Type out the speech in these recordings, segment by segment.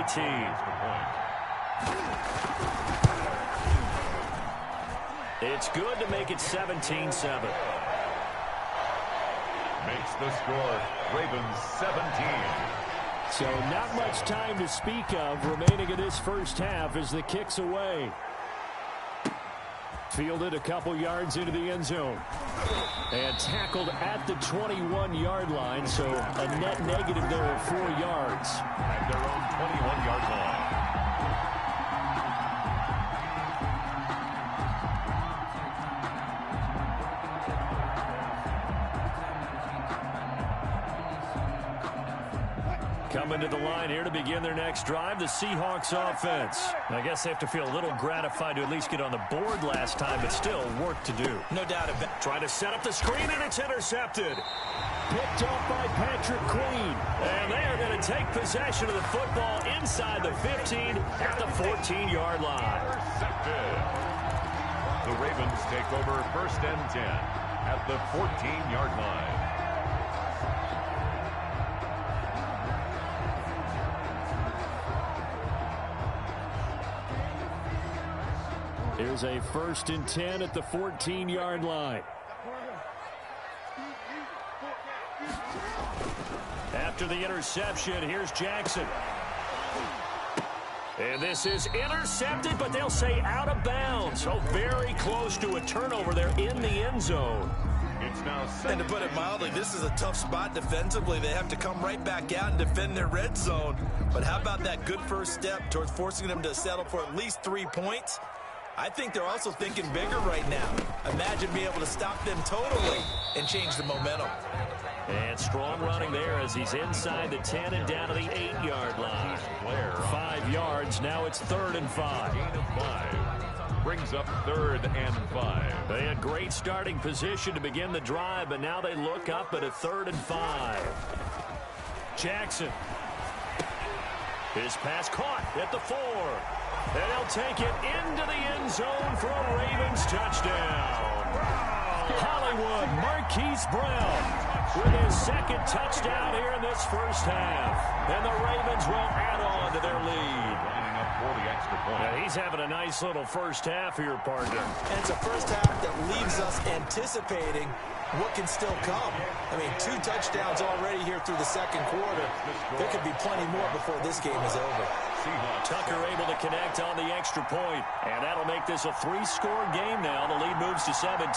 18. It's good to make it 17-7. Makes the score Ravens 17. So not much time to speak of remaining in this first half as the kick's away. Fielded a couple yards into the end zone. And tackled at the 21-yard line, so a net negative there of 4 yards. At their own 21-yard line. Coming to the line here to begin their next drive, the Seahawks offense. I guess they have to feel a little gratified to at least get on the board last time, but still work to do. No doubt about it. Trying to set up the screen, and it's intercepted. Picked up by Patrick Queen. And they are going to take possession of the football inside the 15 at the 14-yard line. Intercepted. The Ravens take over 1st and 10 at the 14-yard line. Here's a 1st and 10 at the 14-yard line. After the interception, here's Jackson. And this is intercepted, but they'll say out of bounds. So very close to a turnover there in the end zone. It's now and to put it mildly, this is a tough spot defensively. They have to come right back out and defend their red zone. But how about that good first step towards forcing them to settle for at least 3 points? I think they're also thinking bigger right now. Imagine being able to stop them totally and change the momentum. And strong running there as he's inside the 10 and down to the 8-yard line. 5 yards, now it's 3rd and 5. Gain of 5. Brings up 3rd and 5. They had great starting position to begin the drive, but now they look up at a 3rd and 5. Jackson. His pass caught at the 4. And they'll take it into the end zone for a Ravens touchdown. Hollywood Marquise Brown with his 2nd touchdown here in this first half. And the Ravens will add on to their lead. Lining up for the extra point. Yeah, he's having a nice little first half here, partner. And it's a first half that leaves us anticipating what can still come. I mean, 2 touchdowns already here through the 2nd quarter. There could be plenty more before this game is over. Tucker able to connect on the extra point. And that'll make this a 3-score game now. The lead moves to 17.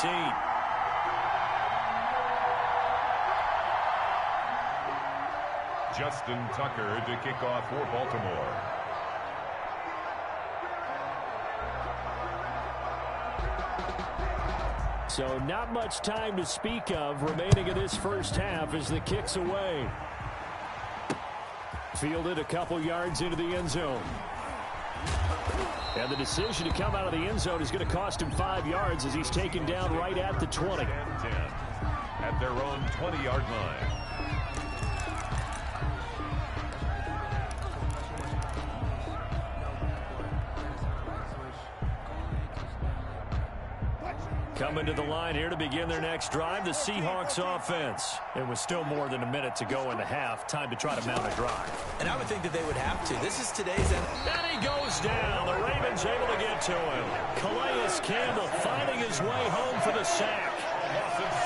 Justin Tucker to kick off for Baltimore. So not much time to speak of remaining in this first half as the kick's away. Fielded a couple yards into the end zone. And the decision to come out of the end zone is going to cost him 5 yards as he's taken down right at the 20. And 10 at their own 20-yard line. Coming to the line here to begin their next drive, the Seahawks offense. And with still more than a minute to go in the half, time to try to mount a drive. And I would think that they would have to. This is today's end. And he goes down. The Ravens able to get to him. Calais Campbell finding his way home for the sack.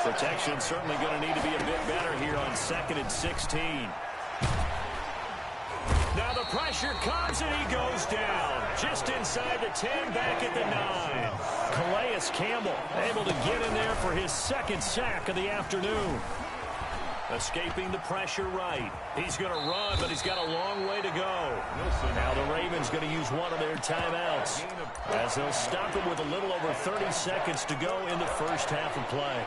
Protection certainly going to need to be a bit better here on 2nd and 16. Now the pressure comes and he goes down. Just inside the 10, back at the 9. Calais Campbell able to get in there for his 2nd sack of the afternoon. Escaping the pressure right. He's going to run, but he's got a long way to go. Now the Ravens going to use one of their timeouts as they'll stop him with a little over 30 seconds to go in the first half of play.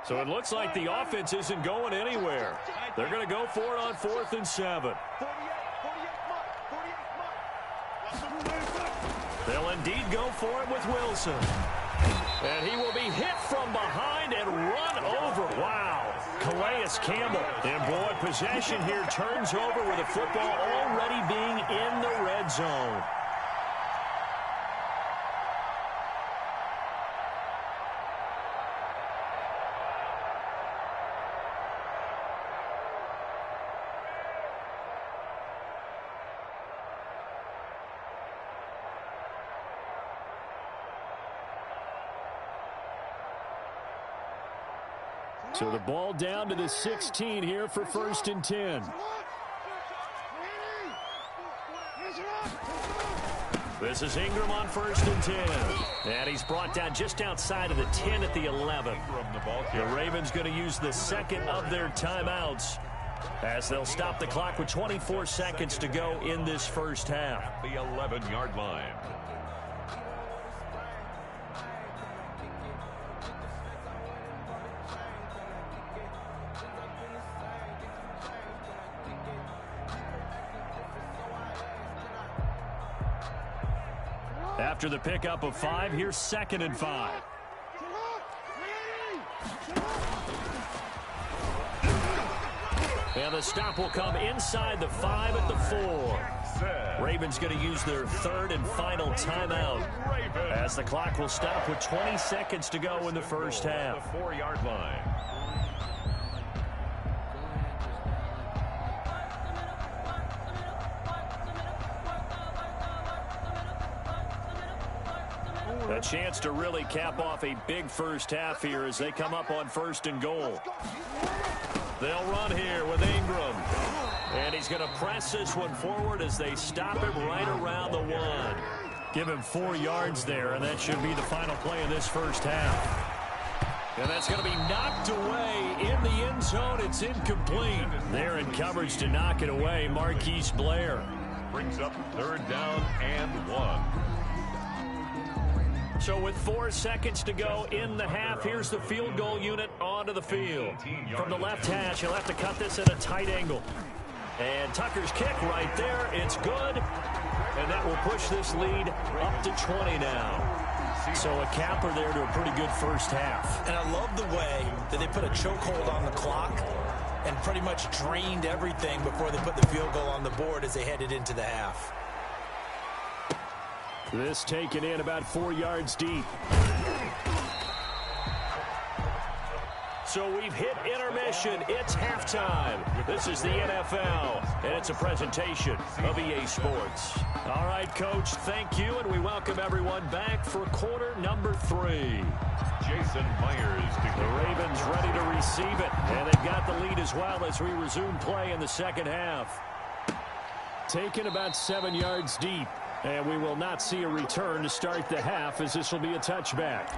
So it looks like the offense isn't going anywhere. They're going to go for it on 4th and 7. They'll indeed go for it with Wilson. And he will be hit from behind and run over. Wow. Calais Campbell. And boy, possession here turns over with the football already being in the red zone. So the ball down to the 16 here for 1st and 10. This is Ingram on 1st and 10. And he's brought down just outside of the 10 at the 11. The Ravens going to use the second of their timeouts as they'll stop the clock with 24 seconds to go in this first half. At the 11-yard line. After the pickup of 5, here's 2nd and 5. And the stop will come inside the 5 at the 4. Ravens going to use their 3rd and final timeout as the clock will stop with 20 seconds to go in the first half. The 4-yard line. A chance to really cap off a big first half here as they come up on 1st and goal. They'll run here with Ingram. And he's going to press this one forward as they stop him right around the 1. Give him 4 yards there, and that should be the final play of this first half. And that's going to be knocked away in the end zone. It's incomplete. They're in coverage to knock it away. Marquise Blair Brings up 3rd down and 1. So with 4 seconds to go in the half, here's the field goal unit onto the field. From the left hash, he'll have to cut this at a tight angle. And Tucker's kick right there. It's good. And that will push this lead up to 20 now. So a capper there to a pretty good first half. And I love the way that they put a chokehold on the clock and pretty much drained everything before they put the field goal on the board as they headed into the half. This taken in about 4 yards deep. So we've hit intermission. It's halftime. This is the NFL, and it's a presentation of EA Sports. All right, Coach, thank you, and we welcome everyone back for quarter number 3. Jason Myers. The Ravens ready to receive it, and they've got the lead as well as we resume play in the second half. Taken about 7 yards deep. And we will not see a return to start the half as this will be a touchback.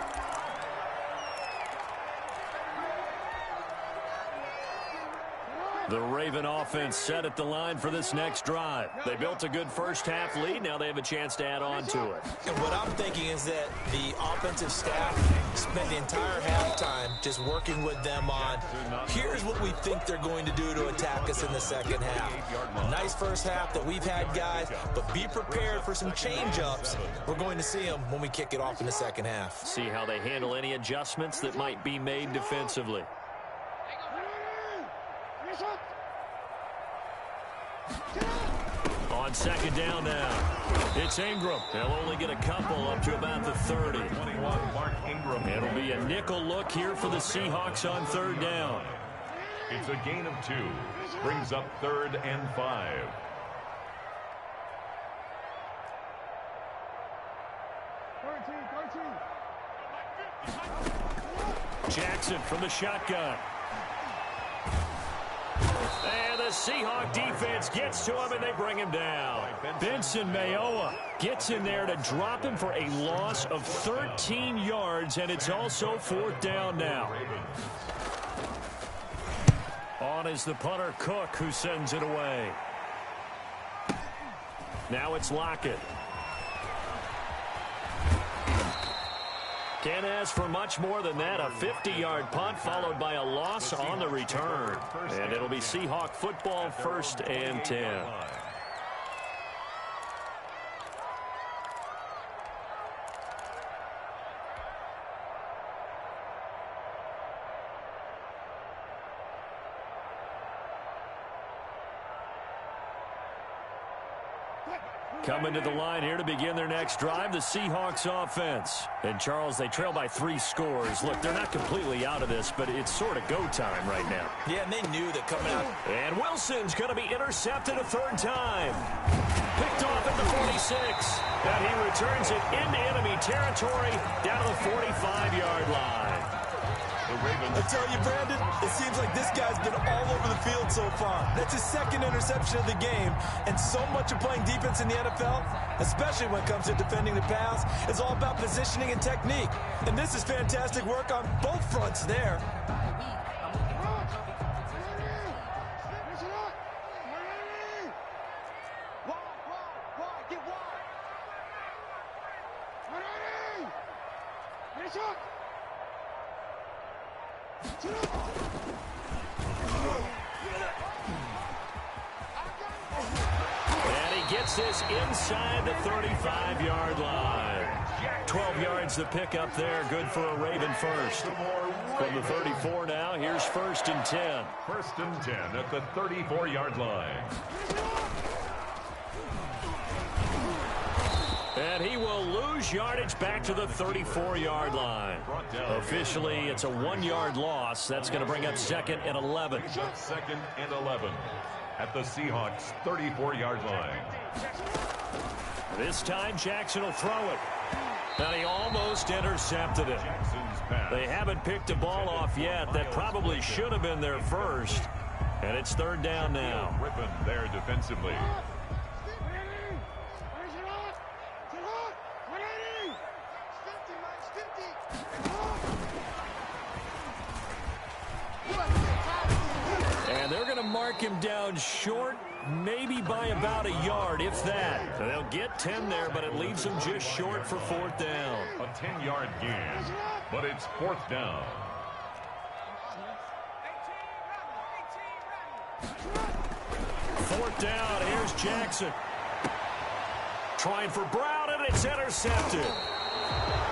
The Raven offense set at the line for this next drive. They built a good first half lead. Now they have a chance to add on to it. And what I'm thinking is that the offensive staff spent the entire halftime just working with them on, here's what we think they're going to do to attack us in the second half. A nice first half that we've had, guys, but be prepared for some change-ups. We're going to see them when we kick it off in the second half. See how they handle any adjustments that might be made defensively. On second down now, it's Ingram. They'll only get a couple up to about the 30. 21, Mark Ingram. It'll be a nickel look here for the Seahawks on 3rd down. It's a gain of 2. Brings up 3rd and 5. Jackson from the shotgun. And the Seahawk defense gets to him, and they bring him down. Benson Mayowa gets in there to drop him for a loss of 13 yards, and it's also 4th down now. On is the punter, Cook, who sends it away. Now it's Lockett. Can't ask for much more than that. A 50-yard punt followed by a loss on the return. And it'll be Seahawk football, 1st and 10. Coming to the line here to begin their next drive, the Seahawks offense. And, Charles, they trail by 3 scores. Look, they're not completely out of this, but it's sort of go time right now. Yeah, and they knew that coming out. And Wilson's going to be intercepted a 3rd time. Picked off at the 46. And he returns it into enemy territory down to the 45-yard line. The Ravens. I tell you, Brandon, it seems like this guy's been all over the field so far. That's his second interception of the game, and so much of playing defense in the NFL, especially when it comes to defending the pass, is all about positioning and technique. And this is fantastic work on both fronts there. And he gets this inside the 35-yard line. 12 yards to pick up there. Good for a Raven first. From the 34 now, here's 1st and 10. 1st and 10 at the 34-yard line. And he will lose yardage back to the 34-yard line. Officially, it's a 1-yard loss. That's going to bring up 2nd and 11. 2nd and 11 at the Seahawks' 34-yard line. This time, Jackson will throw it. And he almost intercepted it. They haven't picked a ball off yet. That probably should have been their first. And it's 3rd down now. Ripping there defensively. And they're going to mark him down short, maybe by about a yard, if that. They'll get 10 there, but it leaves them just short for 4th down. A 10-yard gain, but it's 4th down. Fourth down, here's Jackson. Trying for Brown, and it's intercepted.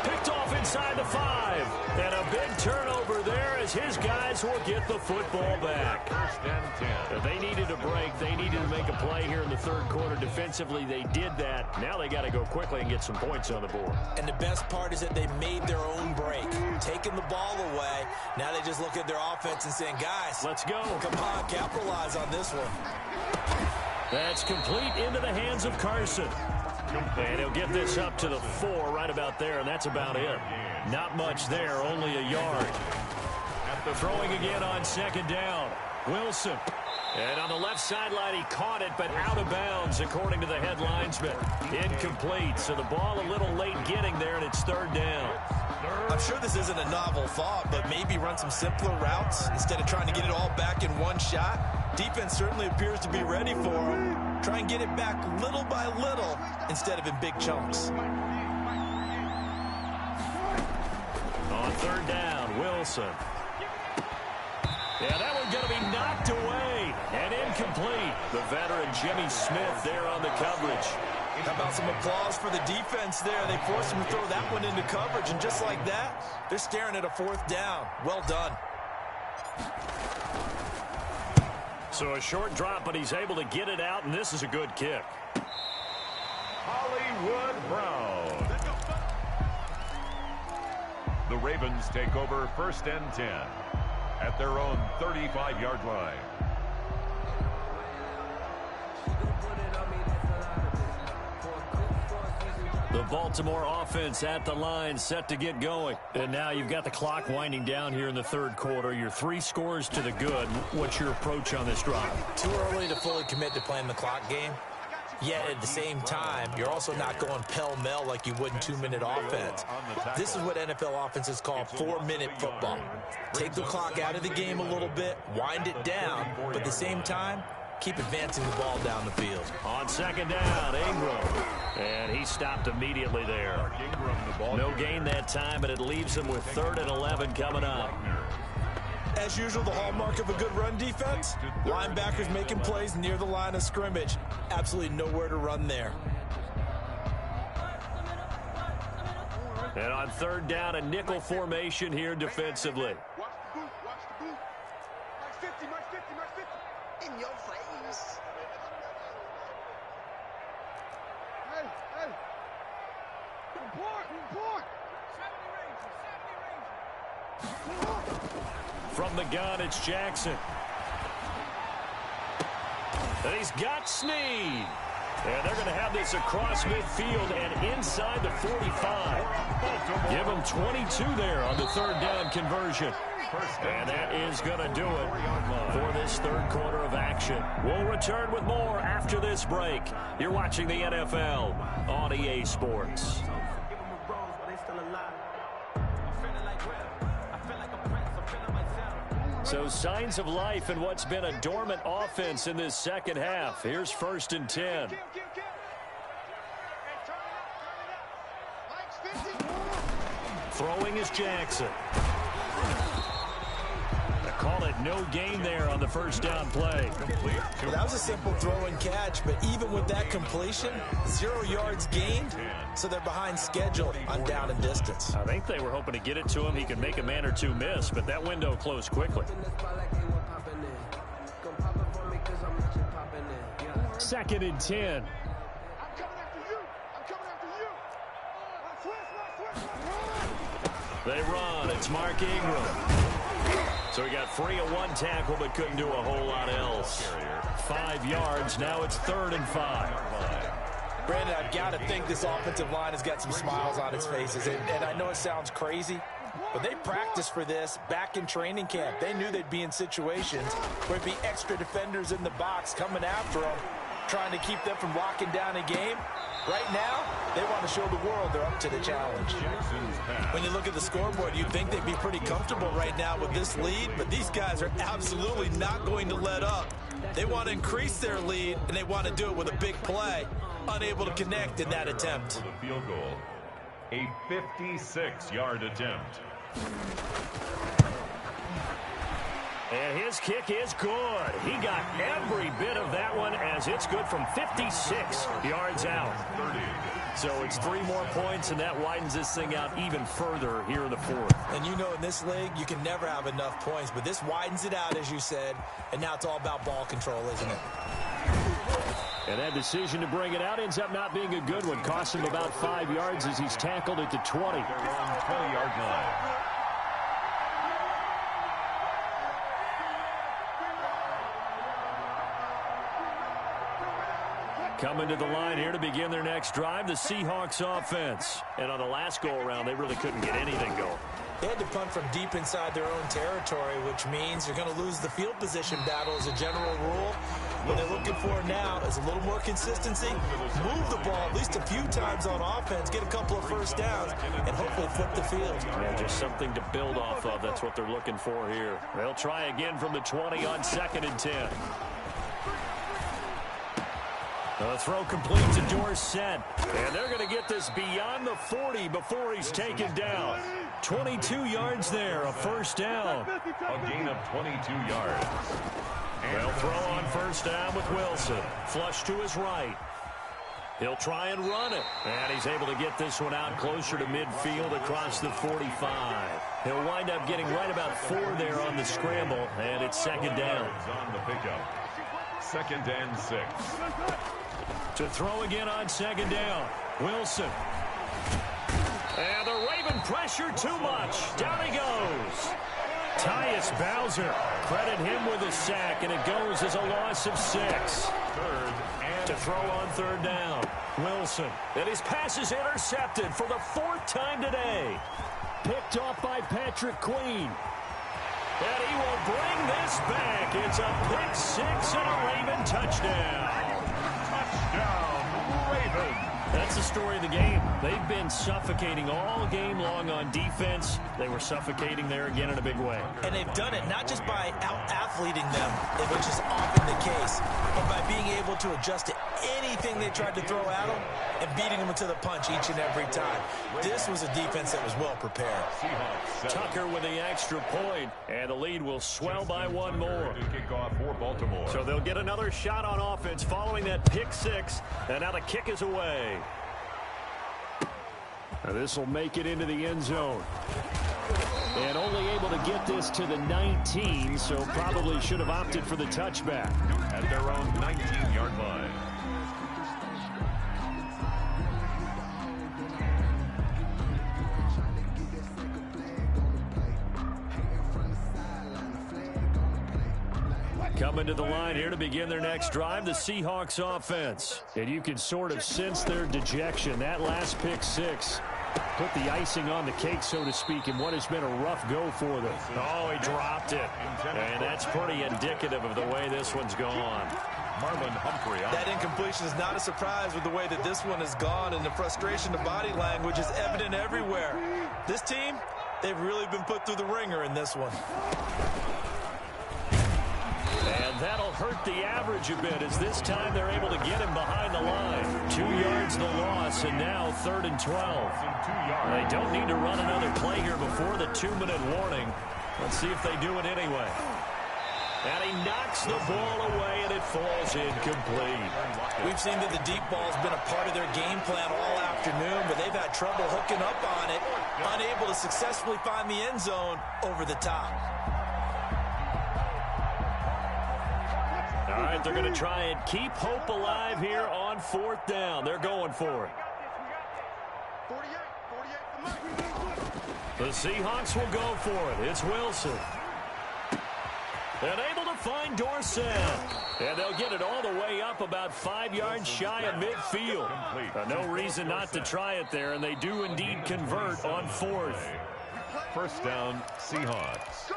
Picked off inside the 5. And a big turnover there as his guys will get the football back. 1st and 10. They needed a break. They needed to make a play here in the 3rd quarter. Defensively, they did that. Now they got to go quickly and get some points on the board. And the best part is that they made their own break. Taking the ball away, now they just look at their offense and saying, guys, let's go. Come on, capitalize on this one. That's complete into the hands of Carson. And he'll get this up to the 4 right about there, and that's about it. Not much there, only a yard. Throwing again on 2nd down. Wilson. And on the left sideline, he caught it, but out of bounds, according to the head linesman. Incomplete, so the ball a little late getting there, and it's 3rd down. I'm sure this isn't a novel thought, but maybe run some simpler routes instead of trying to get it all back in one shot. Defense certainly appears to be ready for him. Try and get it back little by little instead of in big chunks. On 3rd down, Wilson. Yeah, that one's going to be knocked away and incomplete. The veteran Jimmy Smith there on the coverage. How about some applause for the defense there? They forced him to throw that one into coverage, and just like that, they're staring at a 4th down. Well done. So a short drop, but he's able to get it out, and this is a good kick. Hollywood Brown. The Ravens take over 1st and 10 at their own 35-yard line. The Baltimore offense at the line, set to get going. And now you've got the clock winding down here in the 3rd quarter. Your 3 scores to the good. What's your approach on this drive? Too early to fully commit to playing the clock game. Yet at the same time, you're also not going pell-mell like you would in 2-minute offense. This is what NFL offenses call 4-minute football. Take the clock out of the game a little bit, wind it down, but at the same time, keep advancing the ball down the field. On 2nd down, Ingram. And he stopped immediately there. No gain that time, but it leaves him with 3rd and 11 coming up. As usual, the hallmark of a good run defense, linebackers making plays near the line of scrimmage. Absolutely nowhere to run there. And on 3rd down, a nickel formation here defensively. Watch the boot, watch the boot. Mark 50, mark 50, mark 50. In your face. Hey, hey. Report, report. 70 Rangers. From the gun, it's Jackson. And he's got Snead. And they're going to have this across midfield and inside the 45. Give them 22 there on the third down conversion. And that is going to do it for this third quarter of action. We'll return with more after this break. You're watching the NFL on EA Sports. So signs of life in what's been a dormant offense in this second half. Here's 1st and 10. Throwing is Jackson. They call it no gain there on the first down play. Well, that was a simple throw and catch, but even with that completion, 0 yards gained, so they're behind schedule on down and distance. I think they were hoping to get it to him. He could make a man or two miss, but that window closed quickly. 2nd and 10. They run. It's Mark Ingram. So he got free of one tackle but couldn't do a whole lot else. 5 yards. Now it's 3rd and 5. Brandon, I've got to think this offensive line has got some smiles on its faces. And I know it sounds crazy, but they practiced for this back in training camp. They knew they'd be in situations where it'd be extra defenders in the box coming after them, trying to keep them from locking down a game. Right now, they want to show the world they're up to the challenge. When you look at the scoreboard, you'd think they'd be pretty comfortable right now with this lead, but these guys are absolutely not going to let up. They want to increase their lead, and they want to do it with a big play. Unable to connect in that attempt. For the field goal, a 56-yard attempt. And his kick is good. He got every bit of that one as it's good from 56 yards out. So it's 3 more points, and that widens this thing out even further here in the 4th. And you know in this league, you can never have enough points, but this widens it out, as you said, and now it's all about ball control, isn't it? And that decision to bring it out ends up not being a good one. Cost him about 5 yards as he's tackled at the 20. They're on the 20-yard line. Coming to the line here to begin their next drive, the Seahawks offense. And on the last go-around, they really couldn't get anything going. They had to punt from deep inside their own territory, which means they're going to lose the field position battle as a general rule. What they're looking for now is a little more consistency, move the ball at least a few times on offense, get a couple of first downs, and hopefully flip the field. Yeah, just something to build off of. That's what they're looking for here. They'll try again from the 20 on 2nd and 10. The throw complete to Dorsett. And they're going to get this beyond the 40 before he's taken down. 22 yards there, a first down. A gain of 22 yards. They'll throw on first down with Wilson. Flush to his right. He'll try and run it. And he's able to get this one out closer to midfield across the 45. He'll wind up getting right about 4 there on the scramble. And it's 2nd down. On the pickup. 2nd and 6. To throw again on 2nd down. Wilson. And the Raven pressure too much. Down he goes. Tyus Bowser. Credit him with a sack, and it goes as a loss of 6. 3rd and To throw on 3rd down. Wilson. And his pass is intercepted for the 4th time today. Picked off by Patrick Queen. And he will bring this back. It's a pick 6 and a Raven touchdown. touchdown, Ravens. That's the story of the game. They've been suffocating all game long on defense. They were suffocating there again in a big way. And they've done it not just by out-athleting them, which is often the case, but by being able to adjust to anything they tried to throw at them and beating them to the punch each and every time. This was a defense that was well prepared. Tucker with the extra point, and the lead will swell by 1 more. Kickoff for Baltimore. So they'll get another shot on offense following that pick 6, and now the kick is away. This will make it into the end zone. And only able to get this to the 19, so probably should have opted for the touchback. At their own 19-yard line. Coming to the line here to begin their next drive, the Seahawks offense. And you can sort of sense their dejection. That last pick six put the icing on the cake, so to speak, in what has been a rough go for them. Oh, he dropped it. And that's pretty indicative of the way this one's gone. Marlon Humphrey. That incompletion is not a surprise with the way that this one has gone, and the frustration of body language is evident everywhere. This team, they've really been put through the ringer in this one. And that'll hurt the average a bit, as this time they're able to get him behind the line. 2 yards the loss, and now 3rd and 12. They don't need to run another play here before the 2-minute warning. Let's see if they do it anyway. And he knocks the ball away, and it falls incomplete. We've seen that the deep ball's been a part of their game plan all afternoon, but they've had trouble hooking up on it, unable to successfully find the end zone over the top. All right, they're going to try and keep hope alive here on 4th down. They're going for it. The Seahawks will go for it. It's Wilson. And able to find Dorsett. And they'll get it all the way up about 5 yards shy of midfield. No reason not to try it there, and they do indeed convert on 4th. First down, Seahawks.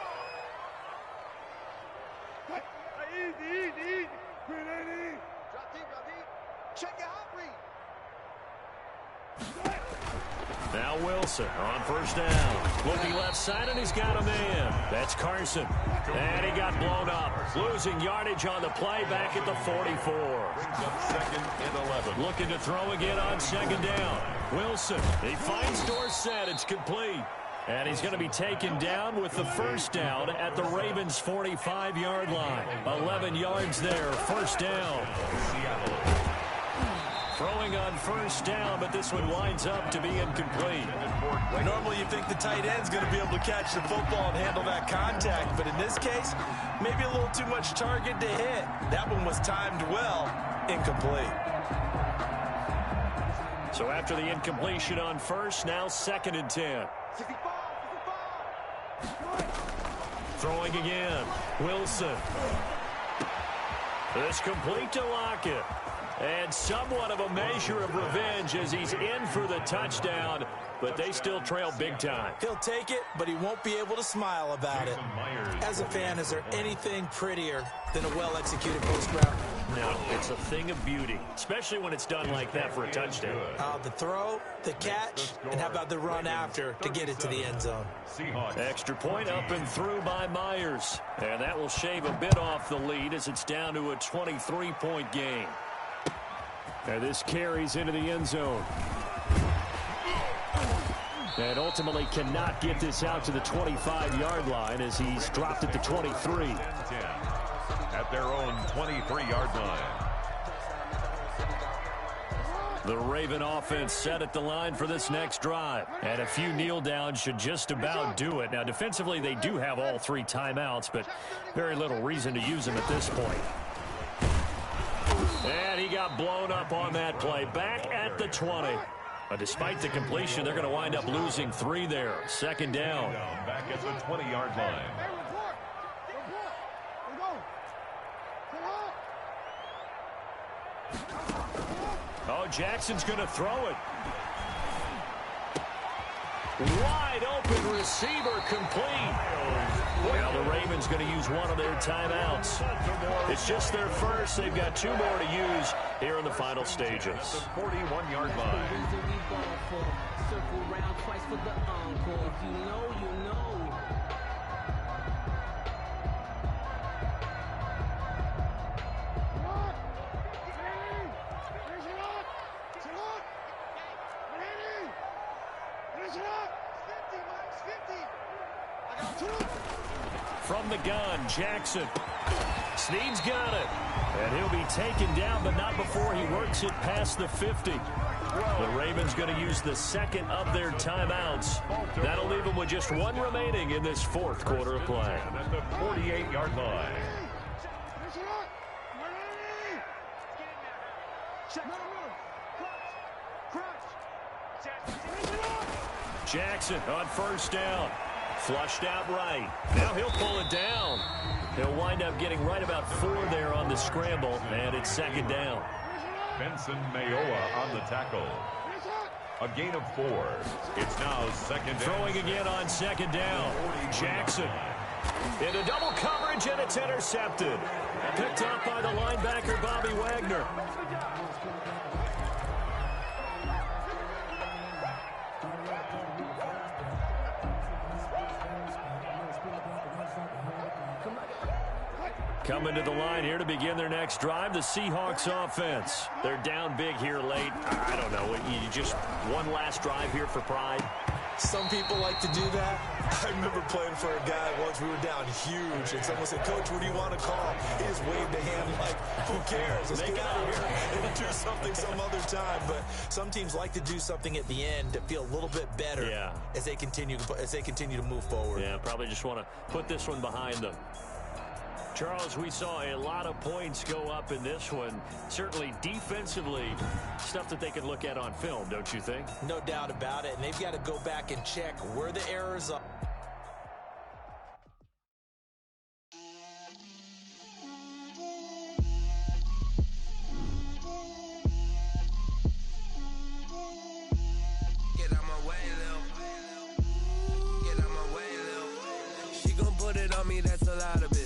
Now Wilson on 1st down. Looking left side, and he's got a man. That's Carson. And he got blown up. Losing yardage on the play back at the 44. Brings up 2nd and 11. Looking to throw again on 2nd down. Wilson, he finds Dorsett. It's complete. And he's going to be taken down with the 1st down at the Ravens' 45-yard line. 11 yards there, 1st down. Throwing on 1st down, but this one winds up to be incomplete. Normally you think the tight end's going to be able to catch the football and handle that contact, but in this case, maybe a little too much target to hit. That one was timed well, incomplete. So after the incompletion on 1st, now 2nd and 10. Throwing again. Wilson. It's complete to Lockett. And somewhat of a measure of revenge as he's in for the touchdown, but they still trail big time. He'll take it, but he won't be able to smile about it. As a fan, is there anything prettier than a well-executed post route? No, it's a thing of beauty, especially when it's done like that for a touchdown. The throw, the catch, and how about the run after to get it to the end zone? Extra point up and through by Myers. And that will shave a bit off the lead as it's down to a 23-point game. And this carries into the end zone. And ultimately cannot get this out to the 25-yard line as he's dropped at the 23. At their own 23-yard line. The Raven offense set at the line for this next drive. And a few kneel downs should just about do it. Now, defensively, they do have all 3 timeouts, but very little reason to use them at this point. And he got blown up on that play. Back at the 20. But despite the completion, they're going to wind up losing 3 there. 2nd down. Back at the 20-yard line. Oh, Jackson's going to throw it. Wide open receiver complete. Well, the Ravens going to use one of their timeouts. It's just their first. They've got 2 more to use here in the final stages. The 41-yard line. Circle round twice for the encore. If you know, you know. From the gun, Jackson. Snead's got it. And he'll be taken down, but not before he works it past the 50. The Ravens going to use the 2nd of their timeouts. That'll leave them with just 1 remaining in this 4th quarter of play. At the 48-yard line. Jackson on 1st down. Flushed out right. Now he'll pull it down. He'll wind up getting right about 4 there on the scramble, and it's second down. Benson Mayowa on the tackle. A gain of 4. It's now second down. Throwing again on second down. Jackson into double coverage, and it's intercepted. Picked up by the linebacker, Bobby Wagner. Coming to the line here to begin their next drive, the Seahawks offense. They're down big here late. I don't know. You just one last drive here for pride. Some people like to do that. I remember playing for a guy once. We were down huge, and someone said, "Coach, what do you want to call?" He just waved a hand like, "Who cares? Let's get out of here and do something some other time." But some teams like to do something at the end to feel a little bit better as they continue to move forward. Yeah, probably just want to put this one behind them. Charles, we saw a lot of points go up in this one. Certainly defensively, stuff that they can look at on film, don't you think? No doubt about it, and they've got to go back and check where the errors are. Get out my way, Lil. Get out my way, Lil. She gon' put it on me, that's a lot of it.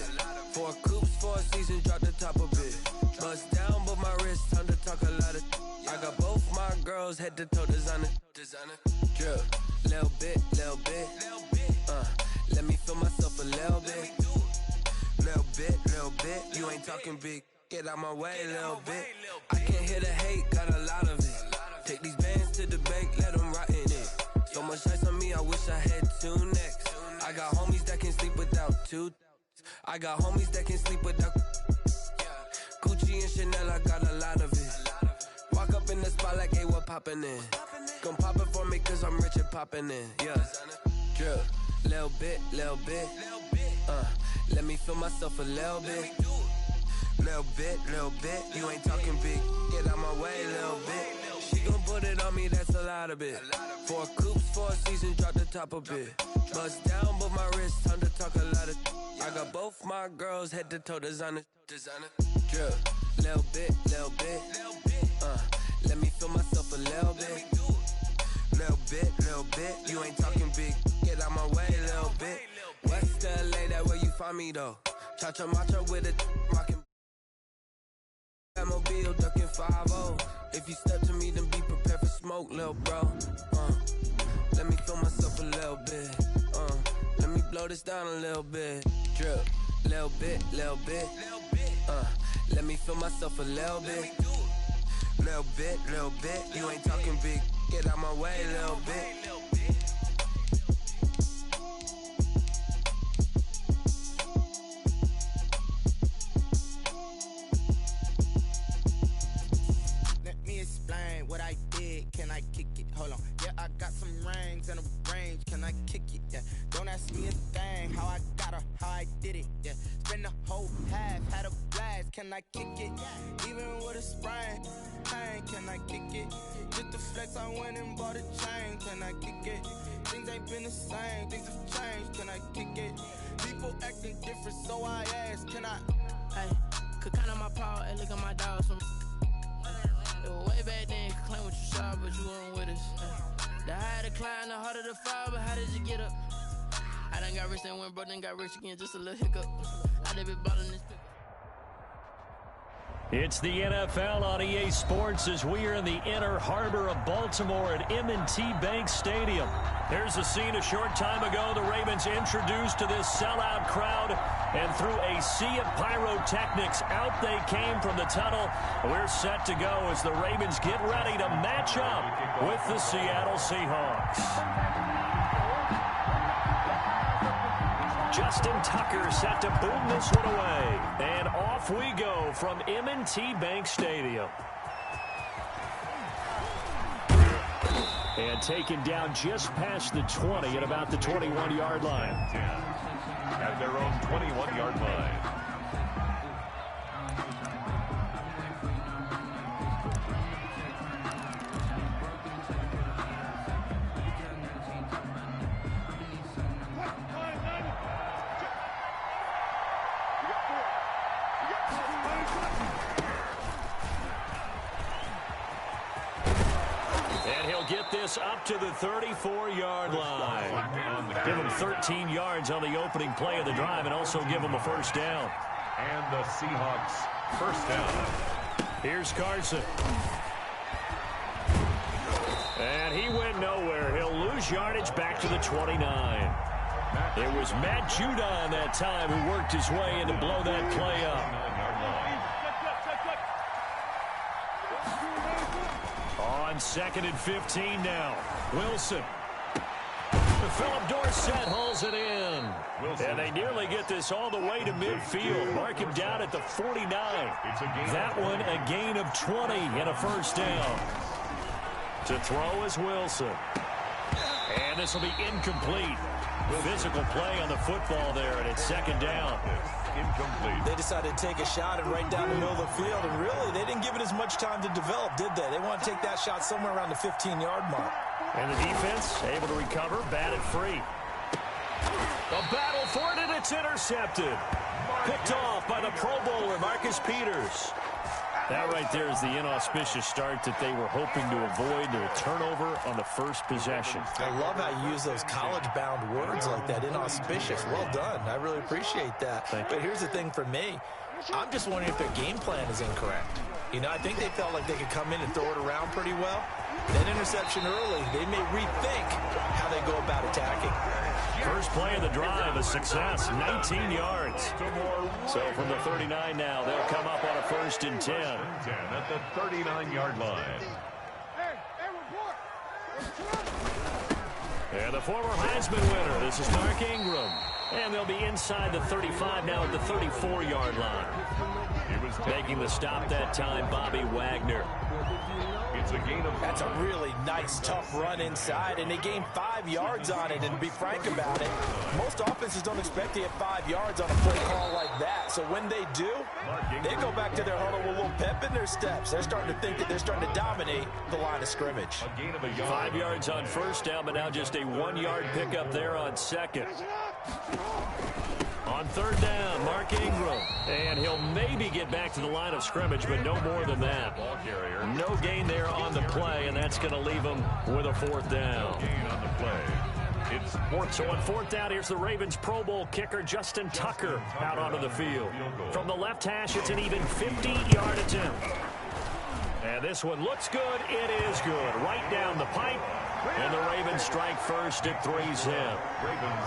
4 coops, 4 seasons, drop the top of it. Bust down, but my wrist, time to talk a lot of. I got both my girls head to toe designer. Drip, little bit. Let me feel myself a little bit. Little bit. You ain't talking big. Get out my way, little bit. I can't hear the hate, got a lot of it. Take these bands to the bank, let them rot in it. So much ice on me, I wish I had 2 necks. I got homies that can sleep without 2. I got homies that can sleep without Gucci and Chanel, I got a lot of it. Walk up in the spot like, hey, what poppin' in? Gon' pop it for me cause I'm rich and poppin' in. Yeah, drip, little bit. Let me feel myself a little bit. Little bit. You ain't talking big. Get out my way, little bit. She gon' put it on me, that's a lot of it. 4 coops, 4 seasons, drop the top a bit. Bust down, but my wrist, time to talk a lot of. I got both my girls head to toe designer. Drip, little bit. Let me feel myself a little bit. Little bit. You ain't talking big. Get out my way, little bit. West LA, that where you find me though. Cha-cha matcha with a rockin'. Mobile ducking 5-0. If you step to me, then be prepared for smoke, little bro. Let me feel myself a little bit. Let me blow this down a little bit. Drip, little bit. Let me feel myself a little bit. Little bit. You ain't talking big. Get out my way, little bit. What I did, can I kick it? Hold on, yeah, I got some rings and a range, can I kick it? Yeah, don't ask me a thing, how I got her, how I did it. Yeah, spend the whole half, had a blast, can I kick it? Even with a sprain, pain, can I kick it? Just the flex, I went and bought a chain, can I kick it? Things ain't been the same, things have changed, can I kick it? People acting different, so I ask, can I? Hey, could count on my power, and look at my dogs from. Way back then, you could claim what you saw, but you weren't with us. The higher the climb, the harder the fall, but how did you get up? I done got rich, then went broke, then got rich again, just a little hiccup. I done been ballin' this. It's the NFL on EA Sports as we are in the inner harbor of Baltimore at M&T Bank Stadium. There's a scene a short time ago. The Ravens introduced to this sellout crowd, and through a sea of pyrotechnics, out they came from the tunnel. We're set to go as the Ravens get ready to match up with the Seattle Seahawks. Justin Tucker set to boom this one away. And off we go from M&T Bank Stadium. And taken down just past the 20 at about the 21-yard line. At their own 21-yard line. this up to the 34-yard line. Give them 13 yards on the opening play of the drive and also give them a first down. And the Seahawks first down. Here's Carson. And he went nowhere. He'll lose yardage back to the 29. It was Matt Judon that time who worked his way in to blow that play up. On 2nd and 15 now. Wilson. Philip Dorsett hauls it in. And they nearly get this all the way to midfield. Mark him down at the 49. That one a gain of 20 and a first down. To throw is Wilson. And this will be incomplete. Physical play on the football there, and it's 2nd down. Incomplete. They decided to take a shot and right down the middle of the field, and really, they didn't give it as much time to develop, did they? They want to take that shot somewhere around the 15-yard mark. And the defense able to recover, batted free. A battle for it, and it's intercepted. Picked off by the Pro Bowler, Marcus Peters. That right there is the inauspicious start that they were hoping to avoid, the turnover on the first possession. I love how you use those college-bound words like that, inauspicious. Well done. I really appreciate that. But here's the thing for me. I'm just wondering if their game plan is incorrect. You know, I think they felt like they could come in and throw it around pretty well. That interception early, they may rethink how they go about attacking. First play of the drive, a success, 19 yards. So from the 39 now, they'll come up on a 1st and 10. At the 39-yard line. And the former Heisman winner, this is Mark Ingram. And they'll be inside the 35 now at the 34-yard line. Making the stop that time, Bobby Wagner. It's a gain of... That's a really nice, tough run inside, and they gained 5 yards on it. And to be frank about it, most offenses don't expect to get 5 yards on a play call like that. So when they do, they go back to their huddle with a little pep in their steps. They're starting to think that they're starting to dominate the line of scrimmage. 5 yards on first down, but now just a 1-yard pickup there on 2nd. On 3rd down, Mark Ingram. And he'll maybe get back to the line of scrimmage, but no more than that. No gain there on the play, and that's going to leave him with a 4th down. Gain on the play. It's 4th. So on 4th down, here's the Ravens Pro Bowl kicker, Justin Tucker, out onto the field. From the left hash, it's an even 50-yard attempt. And this one looks good. It is good. Right down the pipe. And the Ravens strike first at 3-zip.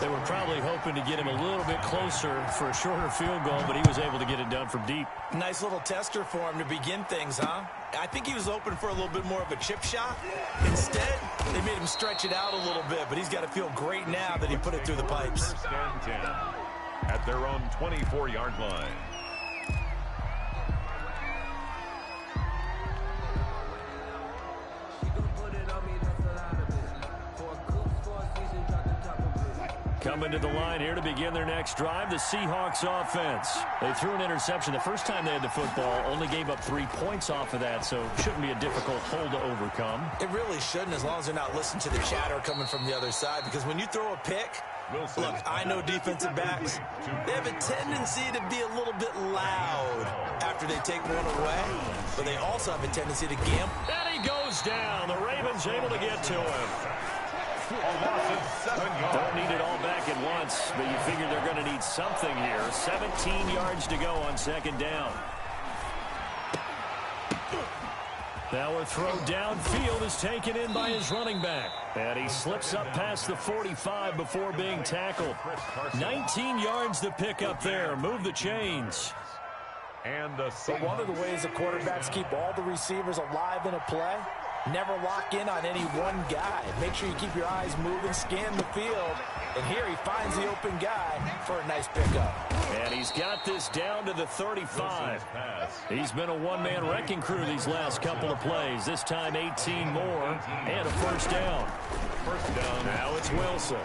They were probably hoping to get him a little bit closer for a shorter field goal, but he was able to get it done from deep. Nice little tester for him to begin things, huh? I think he was open for a little bit more of a chip shot. Instead, they made him stretch it out a little bit, but he's got to feel great now that he put it through the pipes. 1st and 10 at their own 24-yard line. Coming to the line here to begin their next drive, the Seahawks offense. They threw an interception the first time they had the football, only gave up 3 points off of that, so shouldn't be a difficult hole to overcome. It really shouldn't, as long as they're not listening to the chatter coming from the other side, because when you throw a pick, look, I know defensive backs, they have a tendency to be a little bit loud after they take one away, but they also have a tendency to gamble. And he goes down. The Ravens able to get to him. Don't need it all back at once, but you figure they're going to need something here. 17 yards to go on 2nd down. Now a throw downfield is taken in by his running back. And he slips up past the 45 before being tackled. 19 yards to pick up there. Move the chains. And the But one of the ways the quarterbacks keep all the receivers alive in a play, never lock in on any one guy. Make sure you keep your eyes moving, scan the field. And here he finds the open guy for a nice pickup. And he's got this down to the 35. He's been a one-man wrecking crew these last couple of plays. This time 18 more and a first down. Now it's Wilson.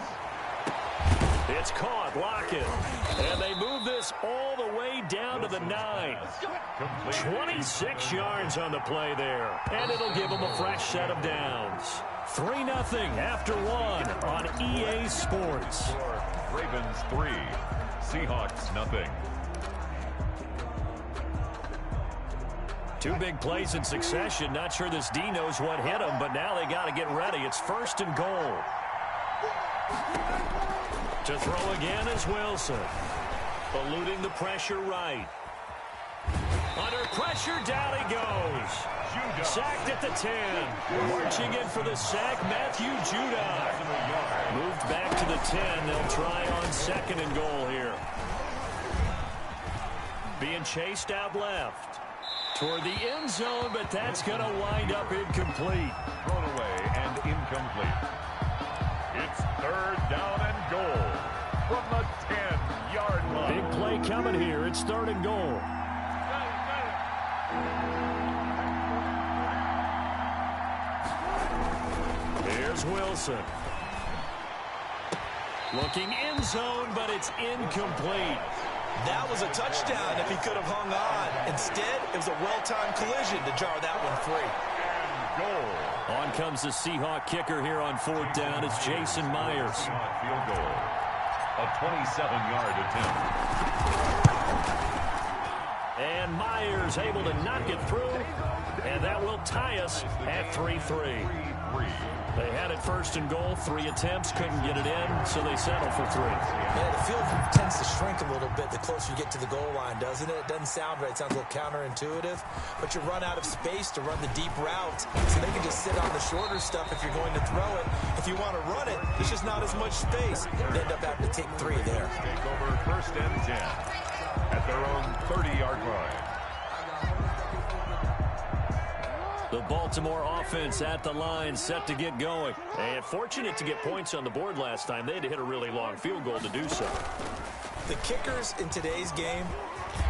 It's caught. Lockett. And they move this all the way down to the 9. 26 yards on the play there. And it'll give them a fresh set of downs. 3-0 after 1 on EA Sports. Ravens 3, Seahawks 0. Two big plays in succession. Not sure this D knows what hit him, but now they got to get ready. It's 1st and goal. To throw again is Wilson. Eluding the pressure right. Under pressure, down he goes. Sacked at the 10. Marching in for the sack, Matthew Judah. Moved back to the 10. They'll try on 2nd and goal here. Being chased out left. Toward the end zone, but that's going to wind up incomplete. Thrown away and incomplete. It's 3rd down and goal from the 10-yard line. Big play coming here. It's 3rd and goal. Here's Wilson. Looking end zone, but it's incomplete. That was a touchdown if he could have hung on. Instead, it was a well-timed collision to jar that one free. And goal. On comes the Seahawk kicker here on 4th down. It's Jason Myers. Field goal. A 27-yard attempt. And Myers able to knock it through. And that will tie us at 3-3. They had it 1st and goal. 3 attempts, couldn't get it in, so they settled for 3. Yeah, the field tends to shrink a little bit the closer you get to the goal line, doesn't it? It doesn't sound right. It sounds a little counterintuitive. But you run out of space to run the deep route, so they can just sit on the shorter stuff if you're going to throw it. If you want to run it, there's just not as much space. They end up having to take 3 there. Take over 1st and 10 at their own 30-yard line. The Baltimore offense at the line, set to get going. And fortunate to get points on the board last time. They had to hit a really long field goal to do so. The kickers in today's game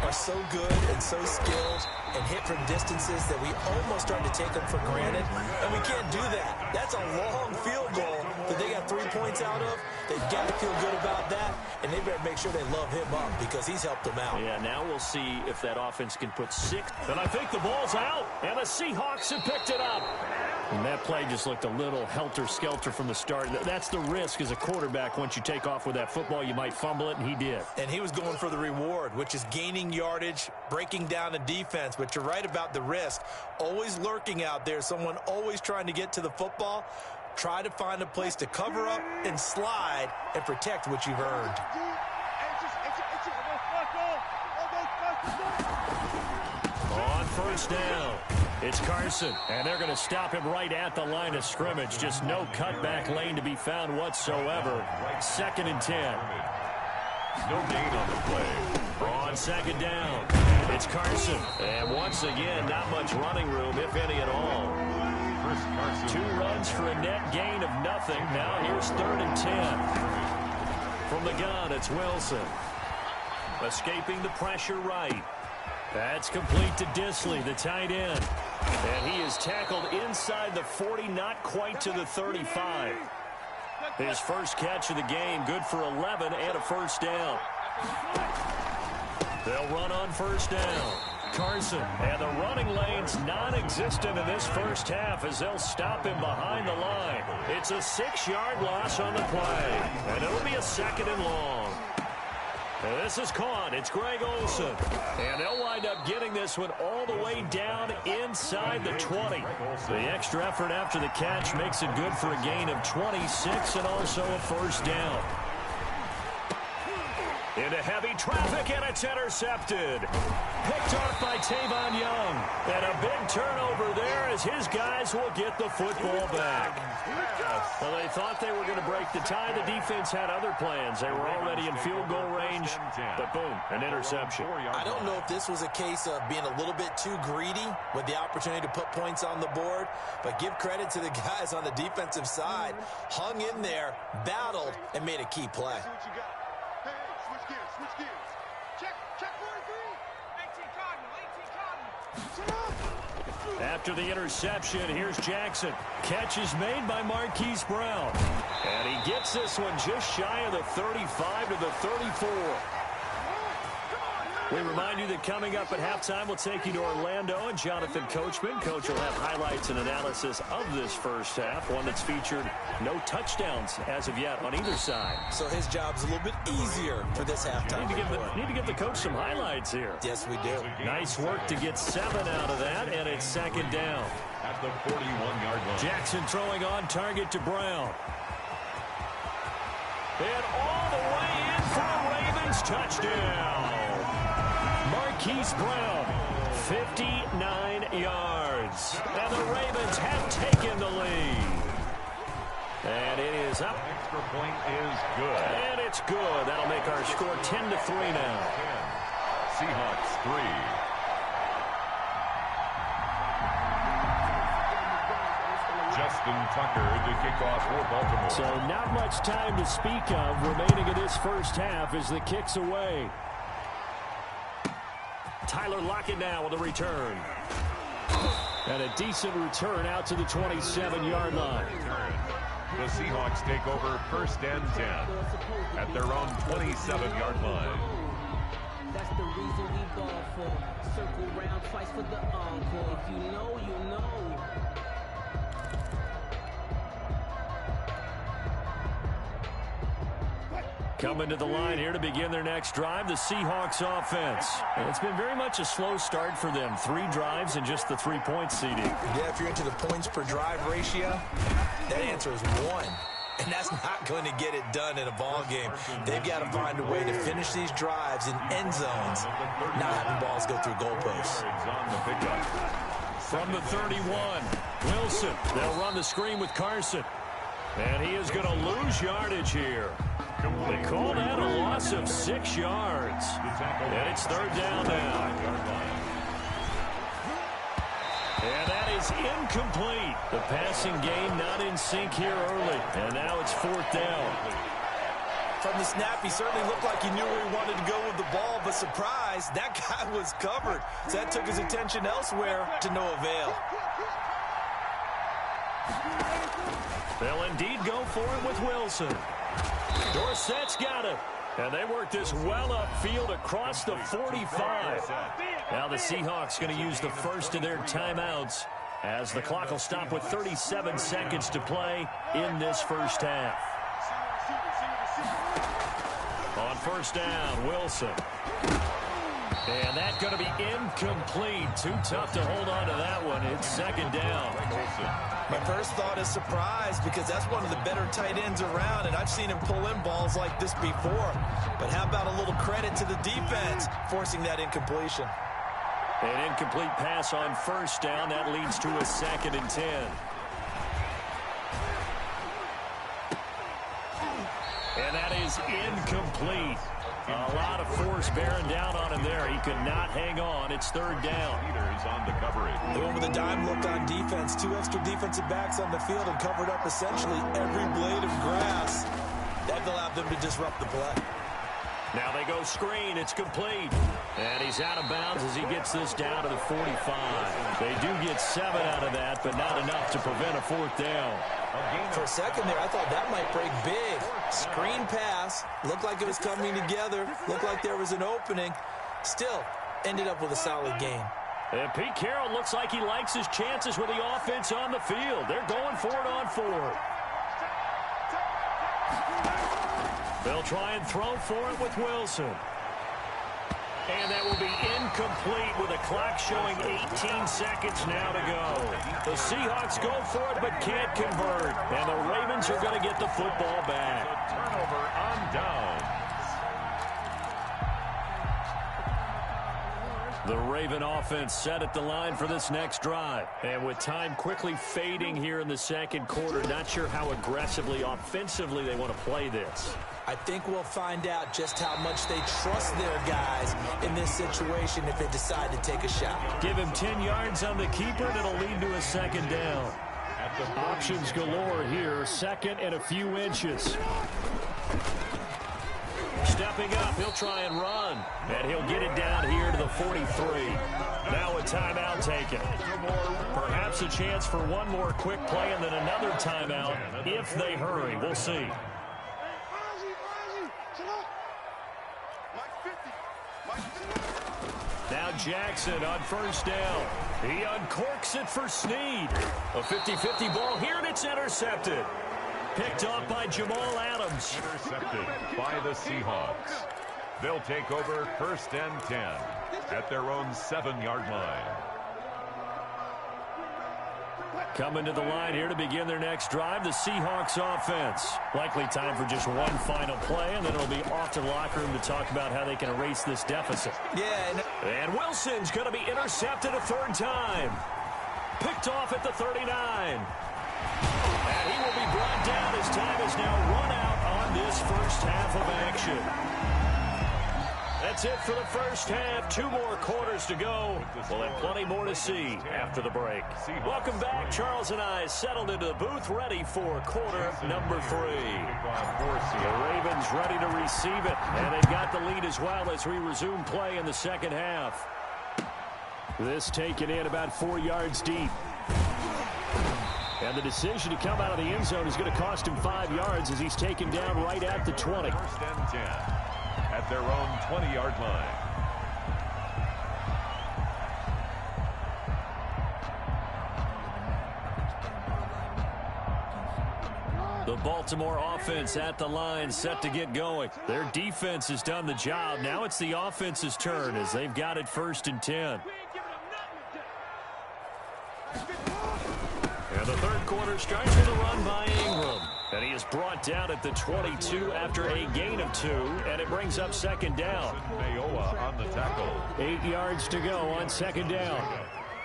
are so good and so skilled and hit from distances that we almost start to take them for granted. And we can't do that. That's a long field goal that they got 3 points out of. They've got to feel good about that, and they better make sure they love him up because he's helped them out. Yeah, now we'll see if that offense can put 6. And I think the ball's out, and the Seahawks have picked it up. And that play just looked a little helter-skelter from the start. That's the risk as a quarterback. Once you take off with that football, you might fumble it, and he did. And he was going for the reward, which is gaining yardage, breaking down the defense. But you're right about the risk. Always lurking out there, someone always trying to get to the football. Try to find a place to cover up and slide and protect what you've earned. On 1st down, it's Carson, and they're going to stop him right at the line of scrimmage. Just no cutback lane to be found whatsoever. 2nd and 10. No gain on the play. On 2nd down, it's Carson. And once again, not much running room, if any at all. 2 runs for a net gain of nothing. Now here's 3rd and 10. From the gun, it's Wilson. Escaping the pressure right. That's complete to Disley, the tight end. And he is tackled inside the 40, not quite to the 35. His first catch of the game, good for 11 and a 1st down. They'll run on 1st down. Carson, and the running lane's non-existent in this first half as they'll stop him behind the line. It's a 6-yard loss on the play, and it'll be a 2nd and long. And this is caught. It's Greg Olsen. And they'll wind up getting this one all the way down inside the 20. The extra effort after the catch makes it good for a gain of 26 and also a 1st down. Into heavy traffic, and it's intercepted. Picked off by Tavon Young. And a big turnover there as his guys will get the football back. Well, they thought they were going to break the tie. The defense had other plans. They were already in field goal range, but boom, an interception. I don't know if this was a case of being a little bit too greedy with the opportunity to put points on the board, but give credit to the guys on the defensive side. Hung in there, battled, and made a key play. After the interception, here's Jackson. Catch is made by Marquise Brown. And he gets this one just shy of the 35 to the 34. We remind you that coming up at halftime, we'll take you to Orlando and Jonathan Coachman. Coach will have highlights and analysis of this first half, one that's featured no touchdowns as of yet on either side. So his job's a little bit easier for this halftime. Need to give the coach some highlights here. Yes, we do. Nice work to get 7 out of that, and it's second down. At the 41-yard line. Jackson throwing on target to Brown. And all the way in for a Ravens touchdown. Marquise Brown, 59 yards. And the Ravens have taken the lead. And it is up. Extra point is good. And it's good. That'll make our score 10-3 now. 10. Seahawks 3. Justin Tucker to kick off for Baltimore. So not much time to speak of remaining in this first half as the kick's away. Tyler Lockett now with a return. And a decent return out to the 27-yard line. The Seahawks take over first and 10 at their own 27-yard line. That's the reason we ball for. Circle round twice for the encore. If you know, you know. Coming to the line here to begin their next drive, the Seahawks offense. And it's been very much a slow start for them. 3 drives and just the 3-point seeding. Yeah, if you're into the points per drive ratio, that answer is 1. And that's not going to get it done in a ball game. They've got to find a way to finish these drives in end zones, not having balls go through goalposts. From the 31, Wilson. They'll run the screen with Carson. And he is going to lose yardage here. They call that a loss of 6 yards. And it's third down now. And that is incomplete. The passing game not in sync here early. And now it's fourth down. From the snap, he certainly looked like he knew where he wanted to go with the ball, but surprise, that guy was covered. So that took his attention elsewhere to no avail. They'll indeed go for it with Wilson. Dorsett's got it. And they work this well upfield across the 45. Now the Seahawks going to use the first of their timeouts as the clock will stop with 37 seconds to play in this first half. On first down, Wilson. And that's going to be incomplete. Too tough to hold on to that one. It's second down. My first thought is surprise because that's one of the better tight ends around, and I've seen him pull in balls like this before. But how about a little credit to the defense forcing that incompletion? An incomplete pass on first down. That leads to a 2nd and 10. And that is incomplete. A lot of force bearing down on him there. He could not hang on. It's third down. Peters on the coverage. They went with a dime look on defense. 2 extra defensive backs on the field and covered up essentially every blade of grass. That allowed them to disrupt the play. Now they go screen. It's complete. And he's out of bounds as he gets this down to the 45. They do get 7 out of that, but not enough to prevent a fourth down. For a second there, I thought that might break big. Screen pass. Looked like it was coming together. Looked like there was an opening. Still, ended up with a solid game. And Pete Carroll looks like he likes his chances with the offense on the field. They're going for it on 4th. They'll try and throw for it with Wilson. And that will be incomplete with a clock showing 18 seconds now to go. The Seahawks go for it but can't convert. And the Ravens are going to get the football back. A turnover on down. The Raven offense set at the line for this next drive. And with time quickly fading here in the second quarter, not sure how aggressively, offensively they want to play this. I think we'll find out just how much they trust their guys in this situation if they decide to take a shot. Give him 10 yards on the keeper, and it'll lead to a second down. Options galore here, 2nd and a few inches. Stepping up, he'll try and run. And he'll get it down here to the 43. Now a timeout taken. Perhaps a chance for one more quick play and then another timeout if they hurry. We'll see. Mike 50. Jackson on first down. He uncorks it for Snead. A 50-50 ball here, and it's intercepted. Picked off by Jamal Adams. Intercepted by the Seahawks. They'll take over 1st and 10 at their own 7-yard line. Coming to the line here to begin their next drive, the Seahawks offense. Likely time for just one final play, and then it'll be off to the locker room to talk about how they can erase this deficit. Yeah. And Wilson's going to be intercepted a 3rd time. Picked off at the 39. And he will be brought down as time is now run out on this first half of action. That's it for the first half. 2 more quarters to go. We'll have plenty more to see after the break. Welcome back. Charles and I settled into the booth, ready for quarter number 3. The Ravens ready to receive it, and they've got the lead as well as we resume play in the second half. This taken in about 4 yards deep. And the decision to come out of the end zone is going to cost him 5 yards as he's taken down right at the 20. 1st and 10 at their own 20-yard line. The Baltimore offense at the line, set to get going. Their defense has done the job. Now it's the offense's turn as they've got it 1st and 10. And the 3rd quarter starts with a run by Ingram. And he is brought down at the 22 after a gain of 2, and it brings up 2nd down. Mayowa on the tackle. 8 yards to go on 2nd down.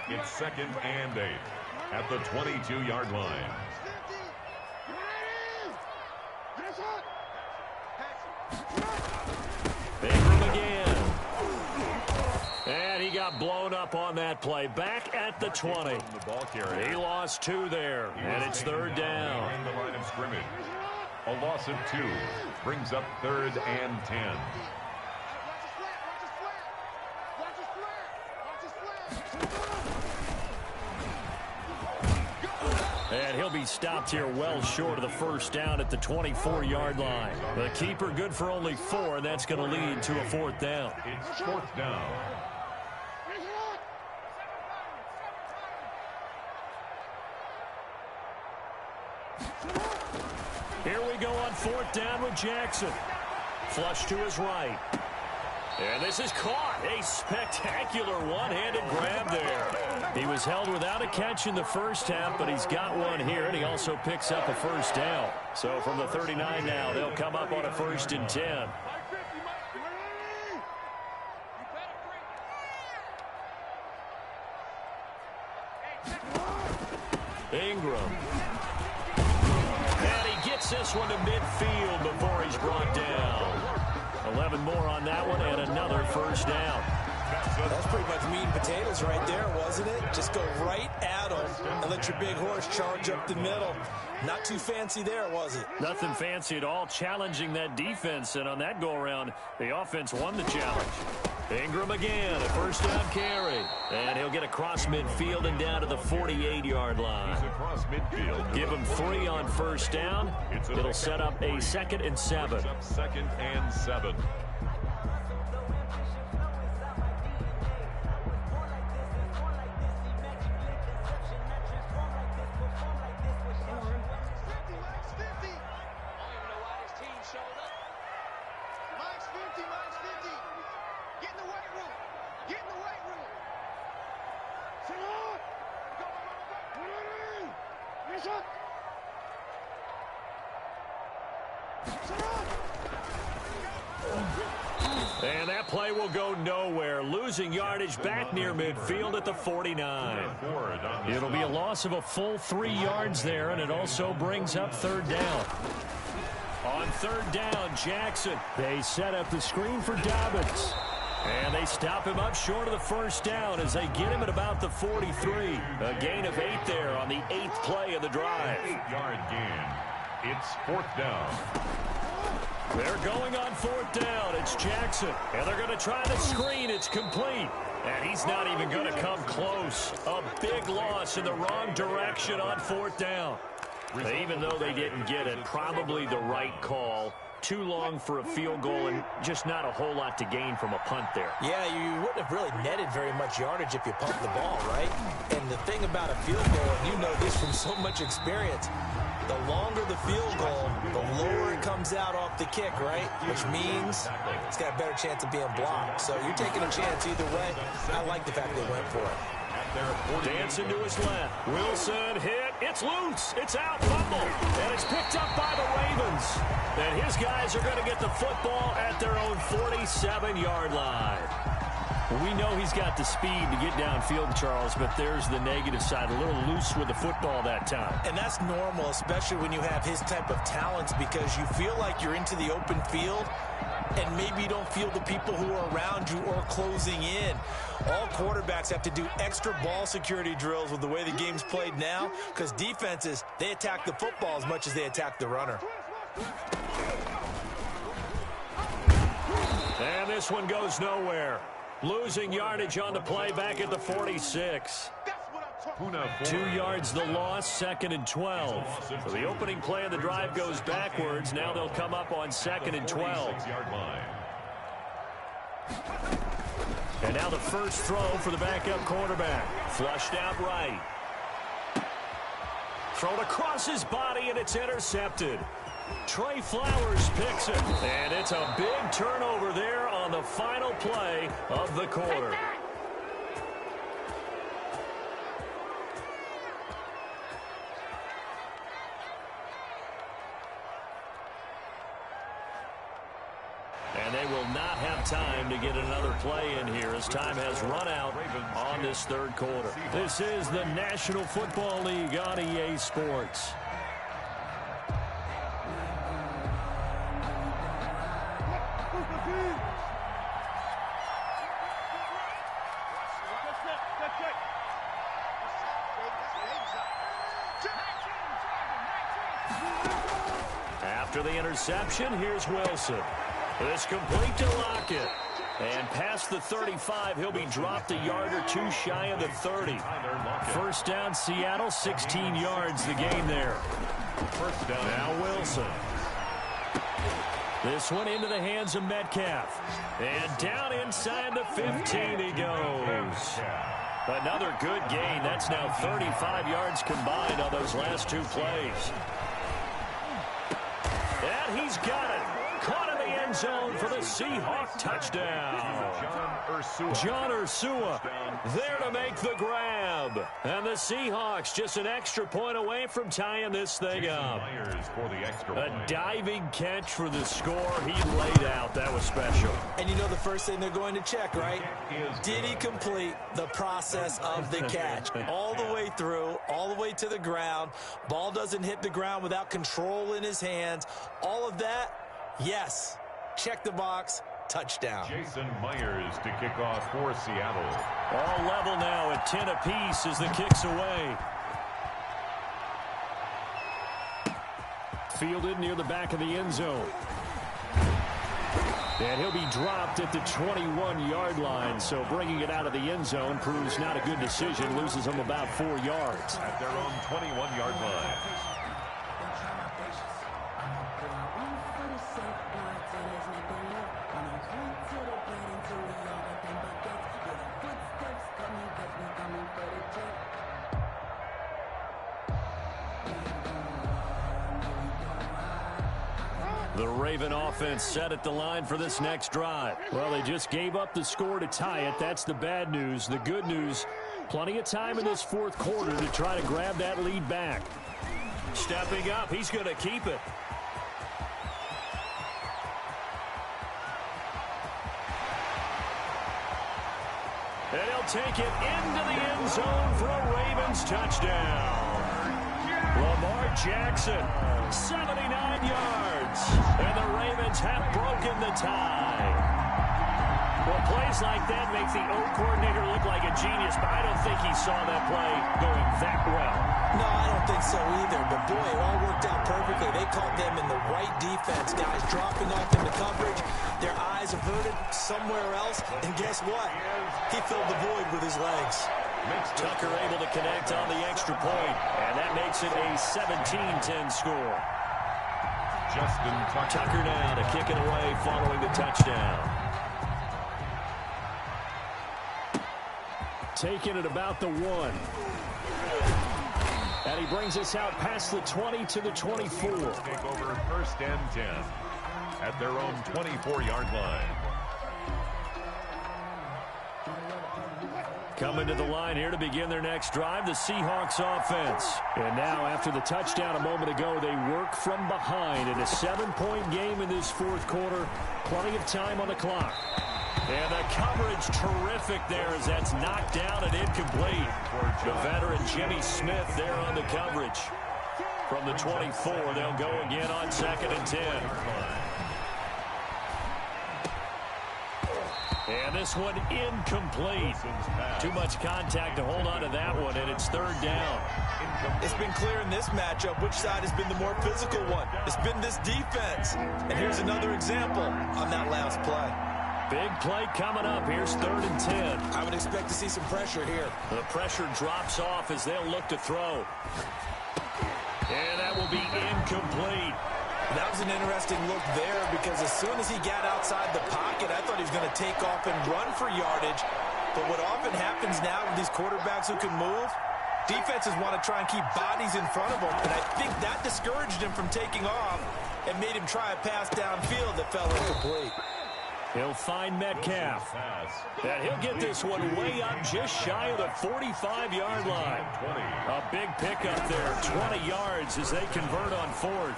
It's 2nd and 8 at the 22-yard line. Ingram again. And he got blown up on that play. Back at the 20. He lost 2 there, and it's 3rd down. The line of scrimmage. A loss of 2 brings up 3rd and 10. And he'll be stopped here well short of the 1st down at the 24-yard line. The keeper good for only 4, and that's going to lead to a 4th down. It's 4th down. Here we go on 4th down with Jackson. Flush to his right. And this is caught. A spectacular one-handed grab there. He was held without a catch in the first half, but he's got one here, and he also picks up a 1st down. So from the 39 now, they'll come up on a 1st and 10. Ingram. And he gets this one to midfield before he's brought down. 11 more on that one, and another 1st down. That's pretty much meat and potatoes right there, wasn't it? Just go right at him and let your big horse charge up the middle. Not too fancy there, was it? Nothing fancy at all, challenging that defense, and on that go-around, the offense won the challenge. Ingram again, a 1st down carry. And he'll get across midfield and down to the 48-yard line. He's across midfield. Give him 3 on 1st down. It'll set up a 2nd and 7. 2nd and 7. And that play will go nowhere. Losing yardage back near midfield at the 49. It'll be a loss of a full 3 yards there, and it also brings up 3rd down. On 3rd down, Jackson. They set up the screen for Dobbins. And they stop him up short of the 1st down as they get him at about the 43. A gain of 8 there on the 8th play of the drive. 8-yard gain. It's 4th down. They're going on 4th down. It's Jackson. And they're going to try the screen. It's complete. And he's not even going to come close. A big loss in the wrong direction on 4th down. Even though they didn't get it, probably the right call. too long for a field goal and just not a whole lot to gain from a punt there. Yeah, you wouldn't have really netted very much yardage if you pumped the ball, right? And the thing about a field goal, and you know this from so much experience, the longer the field goal, the lower it comes out off the kick, right? Which means it's got a better chance of being blocked. So you're taking a chance either way. I like the fact they went for it. Dancing to his left. Wilson hit. It's loose. It's out. Fumble. And it's picked up by the Ravens. And his guys are going to get the football at their own 47-yard line. We know he's got the speed to get downfield, Charles, but there's the negative side. A little loose with the football that time. And that's normal, especially when you have his type of talents, because you feel like you're into the open field and maybe you don't feel the people who are around you or closing in. All quarterbacks have to do extra ball security drills with the way the game's played now, because defenses, they attack the football as much as they attack the runner. And this one goes nowhere. Losing yardage on the play back at the 46. 2 yards the loss, 2nd and 12. So the opening play of the drive goes backwards. Now they'll come up on 2nd and 12. And now the first throw for the backup quarterback. Flushed out right. Thrown across his body, and it's intercepted. Trey Flowers picks it, and it's a big turnover there on the final play of the quarter. And they will not have time to get another play in here as time has run out on this third quarter. This is the National Football League on EA Sports. After the interception, here's Wilson. It's complete to Lockett. And past the 35, he'll be dropped a yard or two shy of the 30. First down, Seattle, 16 yards the gain there. First down. Now Wilson. This one into the hands of Metcalf. And down inside the 15 he goes. Another good gain. That's now 35 yards combined on those last two plays. And he's got it. Caught in the end zone for the Seahawk touchdown. John Ursua there to make the grab. And the Seahawks just an extra point away from tying this thing up. A diving catch for the score. He laid out. That was special. And you know the first thing they're going to check, right? Did he complete the process of the catch? All the way through, all the way to the ground. Ball doesn't hit the ground without control in his hands. All of that, yes. Check the box. Touchdown. Jason Myers to kick off for Seattle. All level now at 10 apiece as the kick's away. Fielded near the back of the end zone. And he'll be dropped at the 21-yard line. So bringing it out of the end zone proves not a good decision. Loses him about 4 yards. At their own 21-yard line. The Raven offense set at the line for this next drive. Well, they just gave up the score to tie it. That's the bad news. The good news, plenty of time in this fourth quarter to try to grab that lead back. Stepping up, he's going to keep it. And he'll take it into the end zone for a Ravens touchdown. Lamar Jackson, 79 yards. And the Ravens have broken the tie. Well, plays like that make the O coordinator look like a genius, but I don't think he saw that play going that well. No, I don't think so either. But, boy, it all worked out perfectly. They caught them in the right defense, guys, dropping off into coverage. Their eyes averted somewhere else. And guess what? He filled the void with his legs. Tucker able to connect on the extra point, and that makes it a 17-10 score. Tucker now to kick it away following the touchdown. Taking it about the 1. And he brings us out past the 20 to the 24. Take over 1st and 10 at their own 24-yard line. Coming to the line here to begin their next drive, the Seahawks offense. And now, after the touchdown a moment ago, they work from behind in a 7-point game in this 4th quarter. Plenty of time on the clock. And the coverage terrific there as that's knocked down and incomplete. The veteran Jimmy Smith there on the coverage. From the 24, they'll go again on 2nd and 10. And this one incomplete. Too much contact to hold on to that one, and it's 3rd down. It's been clear in this matchup which side has been the more physical one. It's been this defense. And here's another example on that last play. Big play coming up. Here's 3rd and 10. I would expect to see some pressure here. The pressure drops off as they'll look to throw. And that will be incomplete. That was an interesting look there because as soon as he got outside the pocket, I thought he was going to take off and run for yardage. But what often happens now with these quarterbacks who can move, defenses want to try and keep bodies in front of them. And I think that discouraged him from taking off and made him try a pass downfield that fell incomplete. He'll find Metcalf. And he'll get this one way up just shy of the 45-yard line. A big pickup there, 20 yards as they convert on 4th.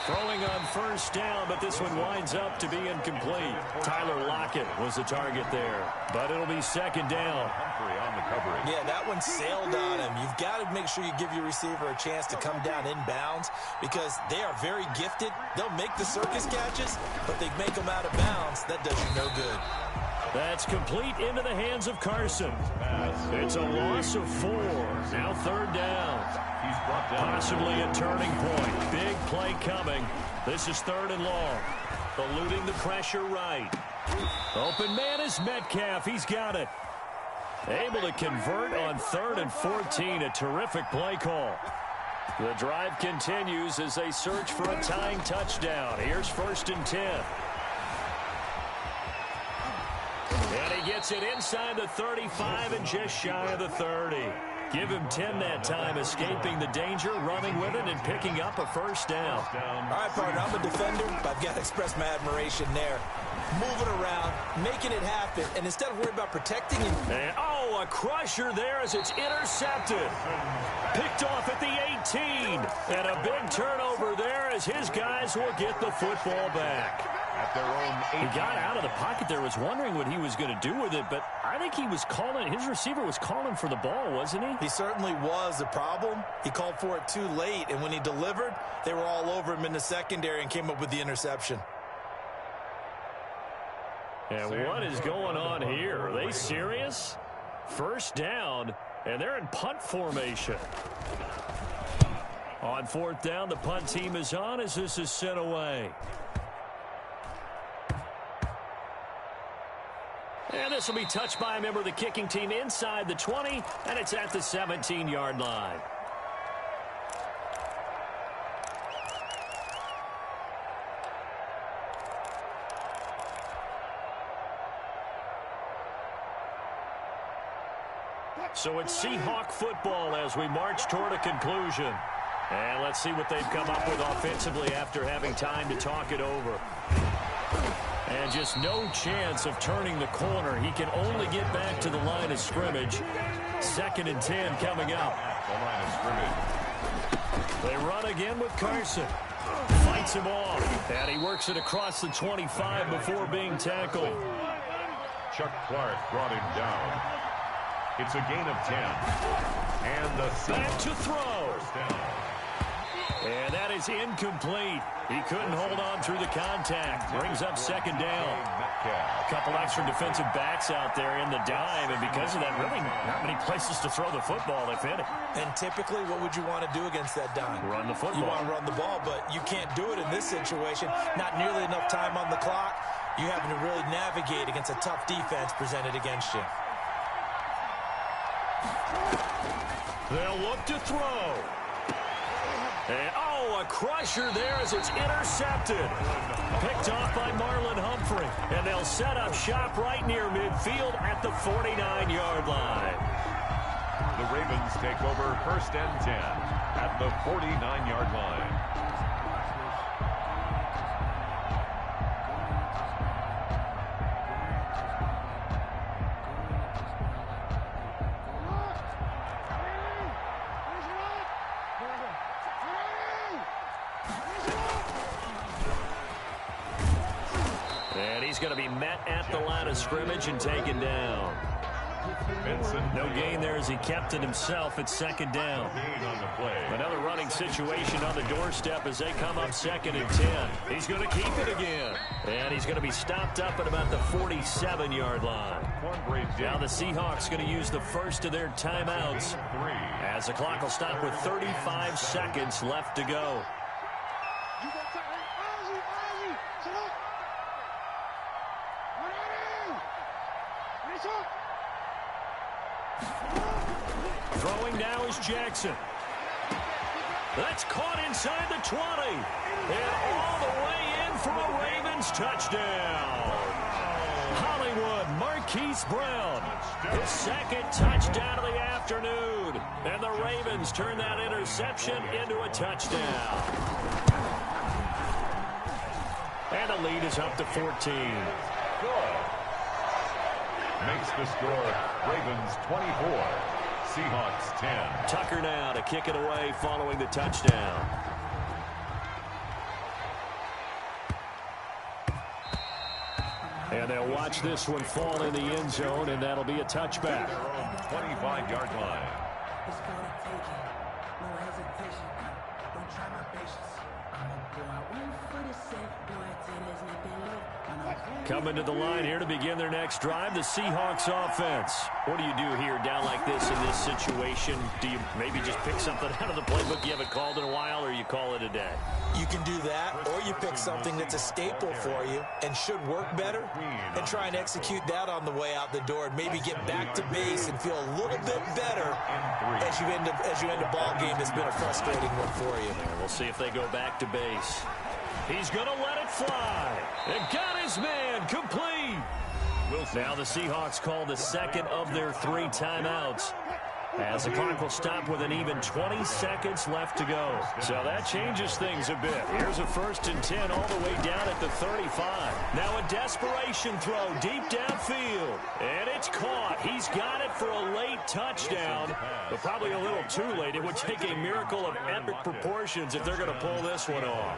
Throwing on 1st down, but this one winds up to be incomplete. Tyler Lockett was the target there, but it'll be 2nd down. On the coverage. Yeah, that one sailed on him. You've got to make sure you give your receiver a chance to come down inbounds because they are very gifted. They'll make the circus catches, but they make them out of bounds. That does you no good. That's complete into the hands of Carson. It's a loss of 4. Now 3rd down. He's brought down. Possibly a turning point. Big play coming. This is 3rd and long. Eluding the pressure right. Open man is Metcalf. He's got it. Able to convert on 3rd and 14. A terrific play call. The drive continues as they search for a tying touchdown. Here's 1st and 10. And he gets it inside the 35 and just shy of the 30. Give him 10 that time, escaping the danger, running with it, and picking up a 1st down. All right, partner, I'm a defender, but I've got to express my admiration there. Moving around, making it happen, and instead of worrying about protecting him. And, a crusher there as it's intercepted. Picked off at the 18. And a big turnover there as his guys will get the football back. At their own 8. He got out of the pocket there, was wondering what he was going to do with it, but I think he was calling, his receiver was calling for the ball, wasn't he? He certainly was. The problem, he called for it too late, and when he delivered, they were all over him in the secondary and came up with the interception. And what is going on here? Are they serious? 1st down, and they're in punt formation. On 4th down, the punt team is on as this is sent away. And this will be touched by a member of the kicking team inside the 20, and it's at the 17-yard line. So it's Seahawk football as we march toward a conclusion. And let's see what they've come up with offensively after having time to talk it over. And just no chance of turning the corner. He can only get back to the line of scrimmage. 2nd and 10 coming up. The line of scrimmage. They run again with Carson. Fights him off. And he works it across the 25 before being tackled. Chuck Clark brought him down. It's a gain of 10. And the back to throw. And that is incomplete. He couldn't hold on through the contact. Brings up 2nd down. A couple extra defensive backs out there in the dime, and because of that, really not many places to throw the football, if any. And typically, what would you want to do against that dime? Run the football. You want to run the ball, but you can't do it in this situation. Not nearly enough time on the clock. You having to really navigate against a tough defense presented against you. They'll look to throw. And, Oh, a crusher there as it's intercepted. Picked off by Marlon Humphrey. And they'll set up shop right near midfield at the 49-yard line. The Ravens take over 1st and 10 at the 49-yard line. And he's going to be met at the line of scrimmage and taken down. No gain there as he kept it himself at 2nd down. Another running situation on the doorstep as they come up 2nd and 10. He's going to keep it again. And he's going to be stopped up at about the 47-yard line. Now the Seahawks going to use the first of their timeouts as the clock will stop with 35 seconds left to go. Throwing now is Jackson. That's caught inside the 20. And all the way in for a Ravens touchdown. Hollywood Marquise Brown. His 2nd touchdown of the afternoon. And the Ravens turn that interception into a touchdown. And the lead is up to 14. Good. Makes the score Ravens 24. Seahawks 10. Tucker now to kick it away following the touchdown. And they'll watch this one fall in the end zone, and that'll be a touchback. 25-yard line. It's gonna take it. No hesitation. Don't try my patience. I'ma go out one for the set. Boy, till there's nothing left. Coming to the line here to begin their next drive, the Seahawks offense. What do you do here down like this in this situation? Do you maybe just pick something out of the playbook you haven't called in a while, or you call it a day? You can do that, or you pick something that's a staple for you and should work better and try and execute that on the way out the door and maybe get back to base and feel a little bit better as you end a ball game that's been a frustrating one for you. We'll see if they go back to base. He's going to let it fly. And got his man complete. Now the Seahawks call the 2nd of their 3 timeouts, as the clock will stop with an even 20 seconds left to go. So that changes things a bit. Here's a 1st and 10 all the way down at the 35. Now a desperation throw deep downfield. And it's caught. He's got it for a late touchdown, but probably a little too late. It would take a miracle of epic proportions if they're going to pull this one off.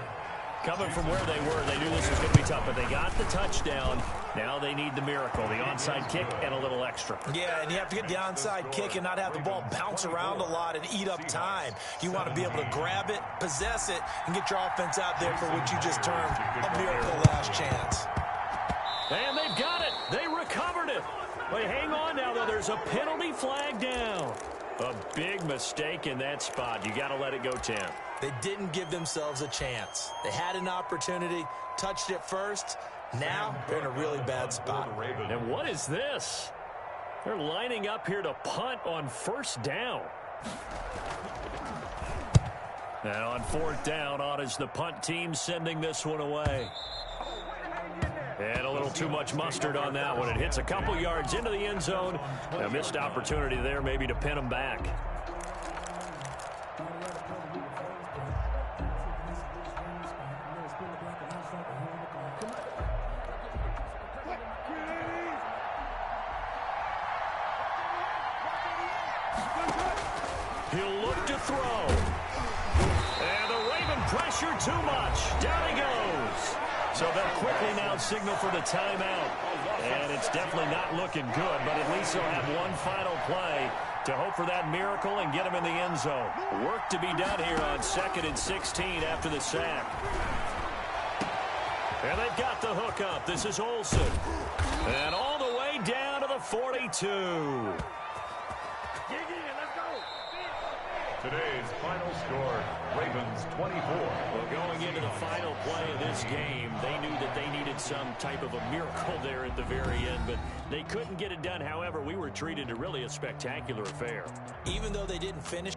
Coming from where they were, they knew this was going to be tough, but they got the touchdown. Now they need the miracle, the onside kick and a little extra. Yeah, and you have to get the onside kick and not have the ball bounce around a lot and eat up time. You want to be able to grab it, possess it, and get your offense out there for what you just termed a miracle last chance. And they've got it. They recovered it. Wait, hang on now, though. There's a penalty flag down. A big mistake in that spot. You got to let it go 10. They didn't give themselves a chance. They had an opportunity, touched it first. Now they're in a really bad spot. And what is this? They're lining up here to punt on 1st down. And on 4th down, on is the punt team sending this one away. And a little too much mustard on that one. It hits a couple yards into the end zone. A missed opportunity there maybe to pin them back. He'll look to throw. And the Raven pressure too much. Down he goes. So they'll quickly now signal for the timeout. And it's definitely not looking good, but at least they'll have one final play to hope for that miracle and get him in the end zone. Work to be done here on 2nd and 16 after the sack. And they've got the hook up. This is Olsen. And all the way down to the 42. Today's final score, Ravens 24. Well, going into the final play of this game, they knew that they needed some type of a miracle there at the very end, but they couldn't get it done. However, we were treated to really a spectacular affair. Even though they didn't finish